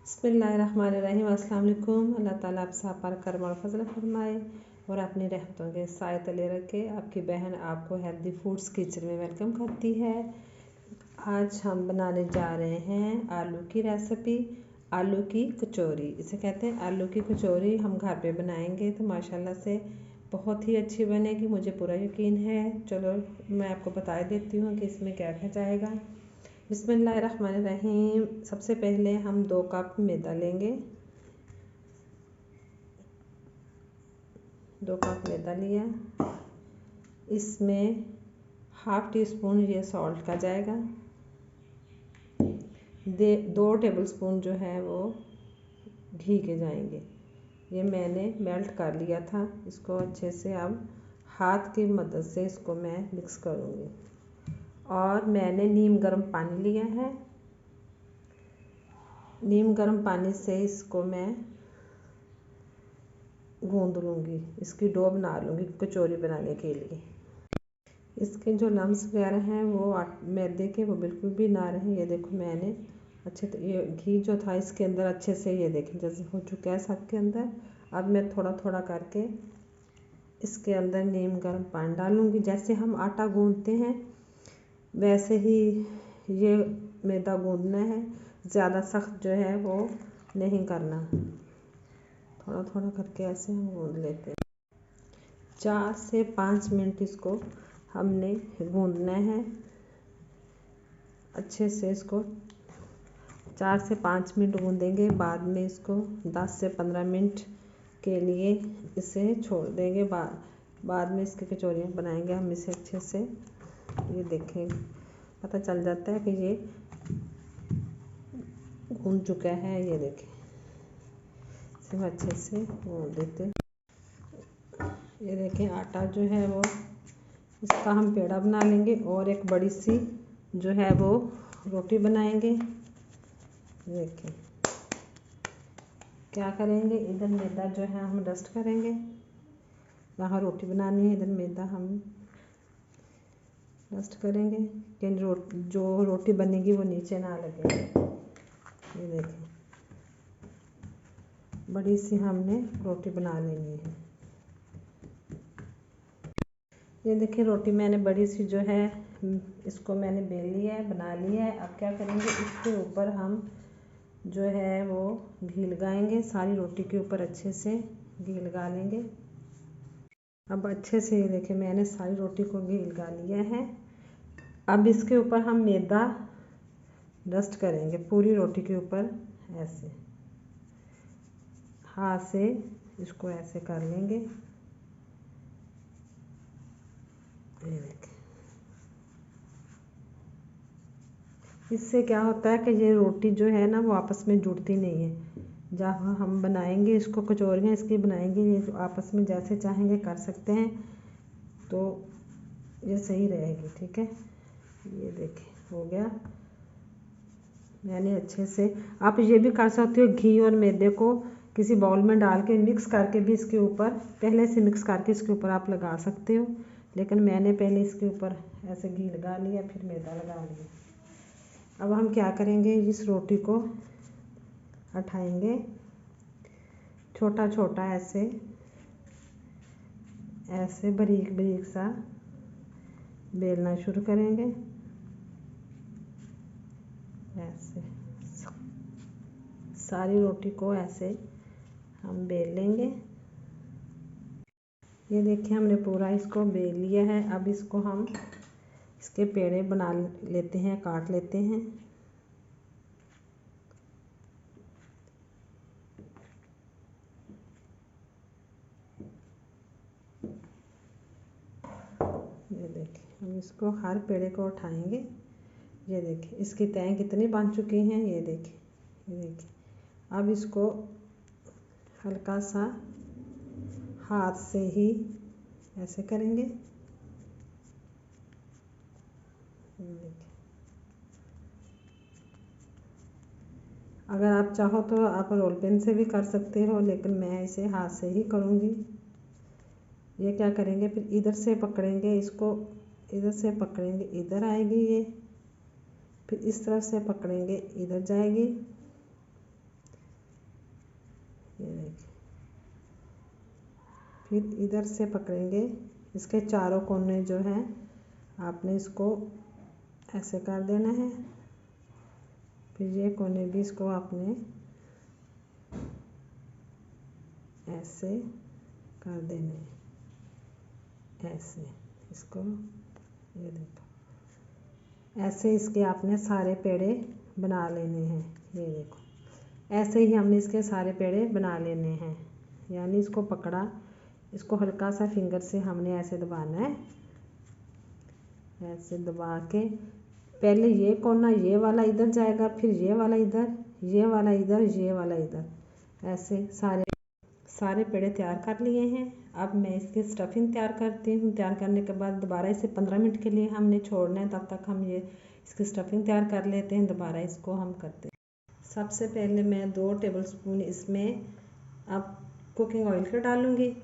बिस्मिल्लाहिर्रहमानिर्रहीम। अस्सलाम वालेकुम। अल्लाह ताला आप सब पर करम और फजल फरमाए और अपनी रहमतों के साए तले रखे। आपकी बहन आपको हेल्दी फूड्स किचन में वेलकम करती है। आज हम बनाने जा रहे हैं आलू की रेसिपी, आलू की कचौरी। इसे कहते हैं आलू की कचौरी। हम घर पे बनाएंगे तो माशाल्लाह से बहुत ही अच्छी बनेगी, मुझे पूरा यकीन है। चलो मैं आपको बता देती हूँ कि इसमें क्या क्या जाएगा। बिस्मिल्लाहिर्रहमानिर्रहीम। सबसे पहले हम 2 कप मैदा लेंगे। 2 कप मैदा लिया। इसमें हाफ टी स्पून ये सॉल्ट का जाएगा। 2 टेबल स्पून जो है वो घी के जाएंगे। ये मैंने मेल्ट कर लिया था। इसको अच्छे से अब हाथ की मदद से इसको मैं मिक्स करूँगी। और मैंने नीम गर्म पानी लिया है। नीम गर्म पानी से इसको मैं गूंद लूँगी, इसकी डो बना लूँगी कचौरी बनाने के लिए। इसके जो लम्स वगैरह हैं वो मैदे के वो बिल्कुल भी ना रहे। ये देखो मैंने अच्छे ये घी जो था इसके अंदर अच्छे से ये देखें जैसे हो चुका है सबके अंदर। अब मैं थोड़ा थोड़ा करके इसके अंदर नीम गर्म पानी डालूँगी। जैसे हम आटा गूंदते हैं वैसे ही ये मैदा गूंदना है, ज़्यादा सख्त जो है वो नहीं करना। थोड़ा थोड़ा करके ऐसे हम गूंद लेते हैं। 4 से 5 मिनट इसको हमने गूंदना है अच्छे से। इसको 4 से 5 मिनट गूंदेंगे। बाद में इसको 10 से 15 मिनट के लिए इसे छोड़ देंगे। बाद में इसकी कचौरियाँ बनाएंगे हम इसे अच्छे से। ये देखें पता चल जाता है कि ये गूंद चुका है। ये देखें इसे अच्छे से गूंद देते। ये देखें आटा जो है वो इसका हम पेड़ा बना लेंगे और एक बड़ी सी जो है वो रोटी बनाएंगे। देखें क्या करेंगे, इधर मैदा जो है हम डस्ट करेंगे। यहाँ रोटी बनानी है, इधर मैदा हम डस्ट करेंगे कि जो रोटी बनेगी वो नीचे ना लगे। ये देखें बड़ी सी हमने रोटी बना लेनी है। ये देखिए रोटी मैंने बड़ी सी जो है इसको मैंने बेल लिया है, बना लिया है। अब क्या करेंगे, इसके ऊपर हम जो है वो घी लगाएंगे। सारी रोटी के ऊपर अच्छे से घी लगा लेंगे। अब अच्छे से ये देखिए मैंने सारी रोटी को घी लगा लिया है। अब इसके ऊपर हम मैदा डस्ट करेंगे पूरी रोटी के ऊपर। ऐसे हाथ से इसको ऐसे कर लेंगे। ये देखिए इससे क्या होता है कि ये रोटी जो है ना वो आपस में जुड़ती नहीं है। जहाँ हम बनाएंगे इसको कचौरियाँ इसकी बनाएंगे, ये आपस में जैसे चाहेंगे कर सकते हैं तो ये सही रहेगी। ठीक है, ये देखिए हो गया। मैंने अच्छे से, आप ये भी कर सकते हो घी और मैदे को किसी बाउल में डाल के मिक्स करके भी इसके ऊपर पहले से मिक्स करके इसके ऊपर आप लगा सकते हो। लेकिन मैंने पहले इसके ऊपर ऐसे घी लगा लिया फिर मैदा लगा लिया। अब हम क्या करेंगे, इस रोटी को उठाएंगे छोटा छोटा ऐसे ऐसे बारीक बारीक सा बेलना शुरू करेंगे। ऐसे सारी रोटी को ऐसे हम बेल लेंगे। ये देखिए हमने पूरा इसको बेल लिया है। अब इसको हम इसके पेड़े बना लेते हैं, काट लेते हैं। ये देखिए हम इसको हर पेड़े को उठाएंगे। ये देखिए इसकी तह कितनी बन चुकी हैं। ये देखिए, ये देखिए अब इसको हल्का सा हाथ से ही ऐसे करेंगे। अगर आप चाहो तो आप रोल पेन से भी कर सकते हो, लेकिन मैं इसे हाथ से ही करूँगी। ये क्या करेंगे, फिर इधर से पकड़ेंगे इसको, इधर से पकड़ेंगे इधर आएगी ये, फिर इस तरफ से पकड़ेंगे इधर जाएगी, फिर इधर से पकड़ेंगे, इसके चारों कोने जो हैं आपने इसको ऐसे कर देना है। फिर ये कोने भी इसको आपने ऐसे कर देने हैं, ऐसे इसको, ये देखो ऐसे इसके आपने सारे पेड़े बना लेने हैं। ये देखो ऐसे ही हमने इसके सारे पेड़े बना लेने हैं। यानी इसको पकड़ा, इसको हल्का सा फिंगर से हमने ऐसे दबाना है, ऐसे दबा के पहले ये कोना ये वाला इधर जाएगा, फिर ये वाला इधर, ये वाला इधर, ये वाला इधर, ऐसे सारे पेड़े तैयार कर लिए हैं। अब मैं इसकी स्टफिंग तैयार करती हूँ। तैयार करने के बाद दोबारा इसे 15 मिनट के लिए हमने छोड़ना है, तब तक हम ये इसकी स्टफिंग तैयार कर लेते हैं। दोबारा इसको हम करते हैं। सबसे पहले मैं 2 टेबलस्पून इसमें अब कुकिंग ऑयल के डालूँगी।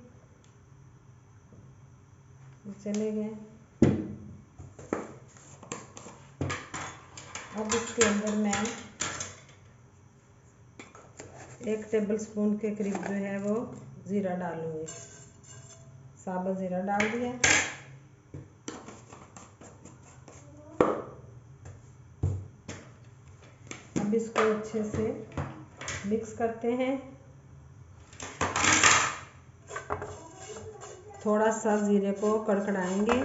चले गए। अब इसके अंदर मैं 1 टेबलस्पून के करीब जो है वो ज़ीरा डालूँगी। साबुत ज़ीरा डाल दिया। अब इसको अच्छे से मिक्स करते हैं। थोड़ा सा ज़ीरे को कड़कड़ाएंगे,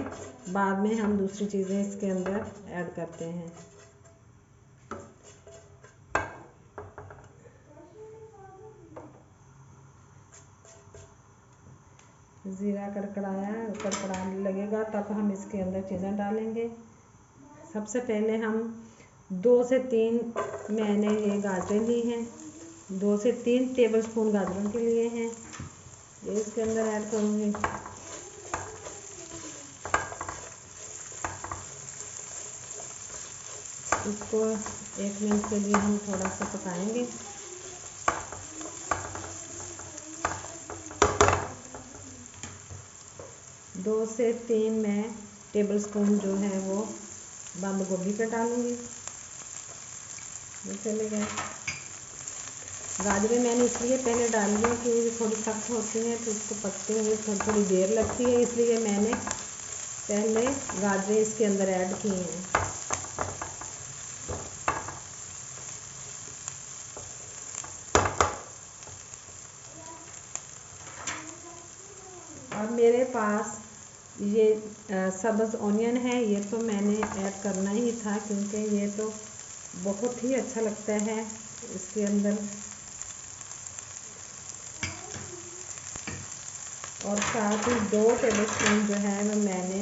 बाद में हम दूसरी चीज़ें इसके अंदर ऐड करते हैं। ज़ीरा कड़कड़ाने लगेगा तब हम इसके अंदर चीज़ें डालेंगे। सबसे पहले हम 2 से 3 मैंने ये गाजरें ली हैं, 2 से 3 टेबलस्पून गाजरों के लिए हैं, ये इसके अंदर ऐड करूँगी। इसको 1 मिनट के लिए हम थोड़ा सा पकाएंगे। दो से 3 मैं टेबलस्पून जो है वो बंद गोभी का डालूँगी। चले गए। गाजरें मैंने इसलिए पहले डाल दी कि थोड़ी सख्त होती हैं तो इसको पकते हुए थोड़ी देर लगती है, इसलिए मैंने पहले गाजरें इसके अंदर ऐड की हैं। अब मेरे पास ये सब्ज़ ऑनियन है, ये तो मैंने ऐड करना ही था क्योंकि ये तो बहुत ही अच्छा लगता है इसके अंदर। और साथ ही 2 टेबलस्पून जो है वो मैंने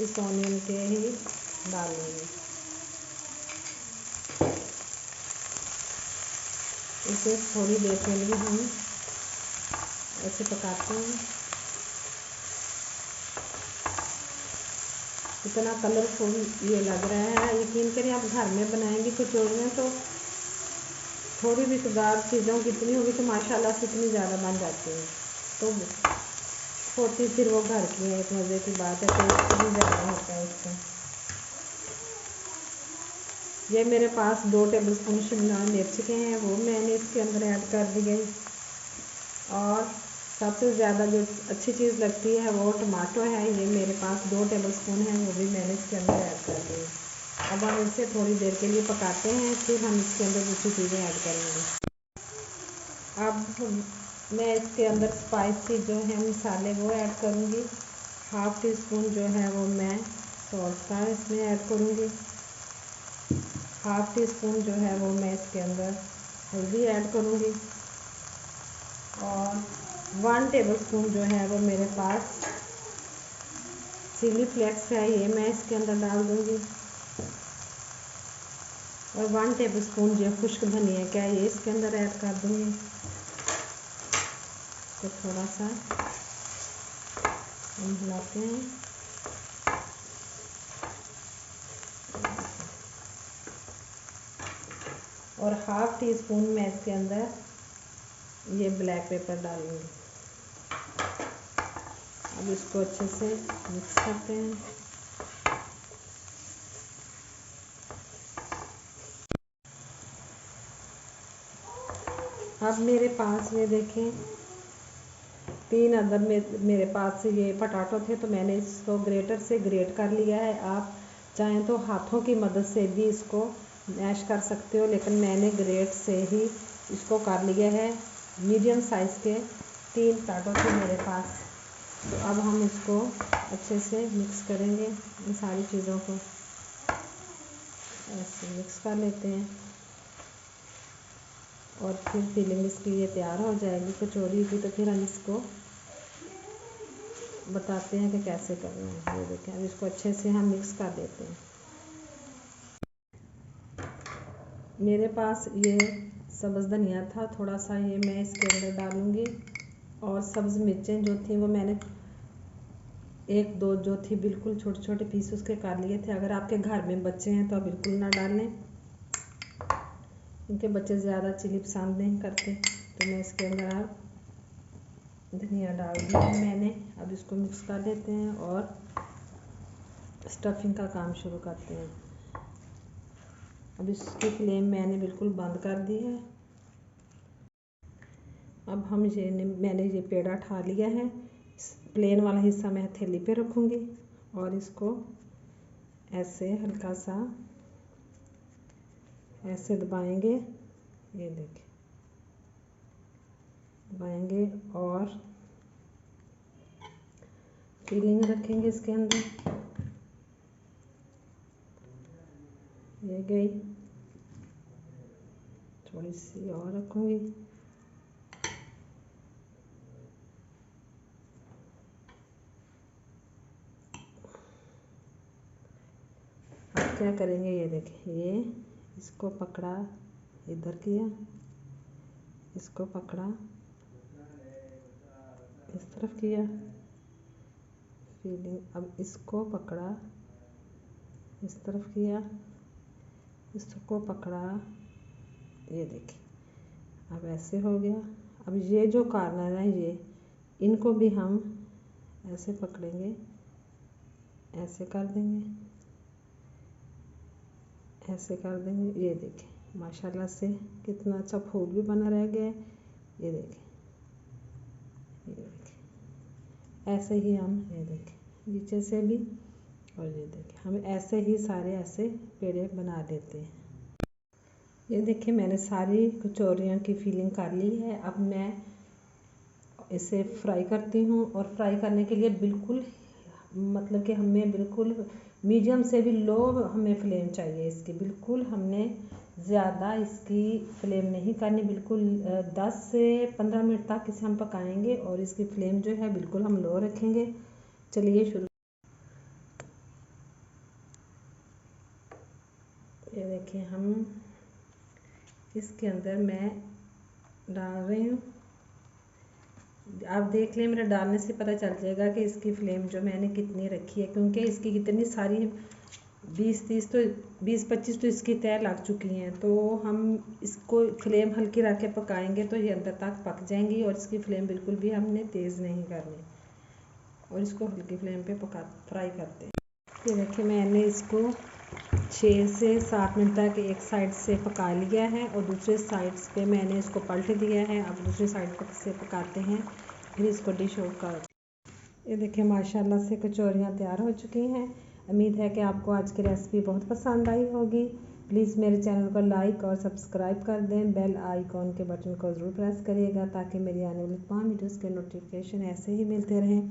इस ऑनियन के ही डालूंगी। इसे थोड़ी देर के लिए हम ऐसे पकाते हैं। इतना कलरफुल ये लग रहा है, यकीन करें आप घर में बनाएंगे कचौरियाँ तो थोड़ी भी सुधार चीज़ों की इतनी होगी तो माशाल्लाह से इतनी ज़्यादा बन जाती है। तो होती फिर वो घर की है, एक मज़े की बात है, टेस्ट भी ज़्यादा होता है इसका। ये मेरे पास 2 टेबलस्पून शिमला मिर्च के हैं, वो मैंने इसके अंदर ऐड कर दिए। और सबसे ज़्यादा जो अच्छी चीज़ लगती है वो टमाटो है, ये मेरे पास 2 टेबलस्पून है, वो भी मैंने इसके अंदर ऐड कर दिए। अब हम इसे थोड़ी देर के लिए पकाते हैं, फिर हम इसके अंदर दूसरी चीज़ें ऐड करेंगे। अब मैं इसके अंदर स्पाइसी जो है मसाले वो ऐड करूँगी। 1/2 टीस्पून जो है वो मैं सॉल्ट का इसमें ऐड करूँगी। 1/2 टीस्पून जो है वो मैं इसके अंदर हल्दी ऐड करूँगी। और 1 टेबलस्पून जो है वो मेरे पास चिली फ्लेक्स है, ये मैं इसके अंदर डाल दूँगी। और 1 टेबलस्पून जो खुश्क धनिया का है ये इसके अंदर ऐड कर दूँगी। तो थोड़ा सा हम हिलाते हैं। और 1/2 टीस्पून मैं इसके अंदर ये ब्लैक पेपर डालूँगी। अब इसको अच्छे से मिक्स करते हैं। अब मेरे पास ये देखें 3 अदर मेरे पास ये पटाटो थे, तो मैंने इसको ग्रेटर से ग्रेट कर लिया है। आप चाहें तो हाथों की मदद से भी इसको मैश कर सकते हो, लेकिन मैंने ग्रेट से ही इसको कर लिया है। मीडियम साइज़ के 3 पटाटो थे मेरे पास। तो अब हम इसको अच्छे से मिक्स करेंगे, इन सारी चीज़ों को ऐसे मिक्स कर लेते हैं और फिर फिलिंग इसकी ये तैयार हो जाएगी कचौरी की। तो फिर हम इसको बताते हैं कि कैसे करना है। ये देखें, अब इसको अच्छे से हम मिक्स कर देते हैं। मेरे पास ये सब्ज़ धनिया था थोड़ा सा, ये मैं इसके अंदर डालूँगी। और सब्ज़ मिर्चें जो थी वो मैंने 1-2 जो थी बिल्कुल छोटे छोटे पीस उसके कर लिए थे। अगर आपके घर में बच्चे हैं तो आप बिल्कुल ना डालें, क्योंकि बच्चे ज़्यादा चिली पसंद नहीं करते। तो मैं इसके अंदर अब धनिया डाल दी है मैंने। अब इसको मिक्स कर देते हैं और स्टफिंग का काम शुरू करते हैं। अब इसकी फ्लेम मैंने बिल्कुल बंद कर दी है। अब हम मैंने ये पेड़ा उठा लिया है। प्लेन वाला हिस्सा मैं हथेली पे रखूँगी और इसको ऐसे हल्का सा ऐसे दबाएंगे। ये देखिए, दबाएंगे और फिलिंग रखेंगे इसके अंदर। ये गई, थोड़ी सी और रखूँगी। अब क्या करेंगे, ये देखिए, ये इसको पकड़ा, इधर किया, इसको पकड़ा, इस तरफ किया फीलिंग। अब इसको पकड़ा, इस तरफ किया, इसको पकड़ा, ये देखिए, अब ऐसे हो गया। अब ये जो कॉर्नर है ये, इनको भी हम ऐसे पकड़ेंगे, ऐसे कर देंगे, ऐसे कर देंगे। ये देखिए, माशाल्लाह से कितना अच्छा फूल भी बना रह गया है। ये देखिए, ये देखिए, ऐसे ही हम, ये देखिए, नीचे से भी, और ये देखिए, हम ऐसे ही सारे ऐसे पेड़े बना लेते हैं। ये देखिए, मैंने सारी कचौरियों की फिलिंग कर ली है। अब मैं इसे फ्राई करती हूँ, और फ्राई करने के लिए बिल्कुल मतलब कि हमें बिल्कुल मीडियम से भी लो हमें फ्लेम चाहिए इसकी। बिल्कुल हमने ज़्यादा इसकी फ्लेम नहीं करनी, बिल्कुल 10 से 15 मिनट तक इसे हम पकाएंगे और इसकी फ्लेम जो है बिल्कुल हम लो रखेंगे। चलिए शुरू। ये देखिए, हम इसके अंदर मैं डाल रही हूँ। आप देख लें, मेरे डालने से पता चल जाएगा कि इसकी फ्लेम जो मैंने कितनी रखी है, क्योंकि इसकी कितनी सारी 20-25 तो इसकी तय लग चुकी हैं। तो हम इसको फ्लेम हल्की रख के पकाएंगे तो ये अंदर तक पक जाएंगी, और इसकी फ्लेम बिल्कुल भी हमने तेज़ नहीं करनी, और इसको हल्की फ्लेम पे फ्राई करते हैं। ये देखिए, मैंने इसको 6 से 7 मिनट तक एक साइड से पका लिया है, और दूसरे साइड्स पे मैंने इसको पलट दिया है। अब दूसरी साइड पर से पकाते हैं, फिर इसको डिश आउट कर। ये देखिए, माशाल्लाह से कचौरियाँ तैयार हो चुकी हैं। उम्मीद है कि आपको आज की रेसिपी बहुत पसंद आई होगी। प्लीज़ मेरे चैनल को लाइक और सब्सक्राइब कर दें। बेल आइकॉन के बटन को ज़रूर प्रेस करिएगा, ताकि मेरी आने वाली तमाम वीडियोज़ के नोटिफिकेशन ऐसे ही मिलते रहें।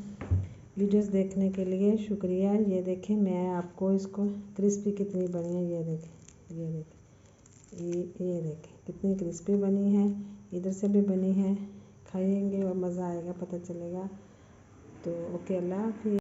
वीडियोस देखने के लिए शुक्रिया। ये देखें, मैं आपको इसको क्रिस्पी कितनी बनी है, ये देखें, ये देखें, ये देखें कितनी क्रिस्पी बनी है। इधर से भी बनी है, खाएंगे और मज़ा आएगा, पता चलेगा। तो ओके, अल्लाह हाफिज़।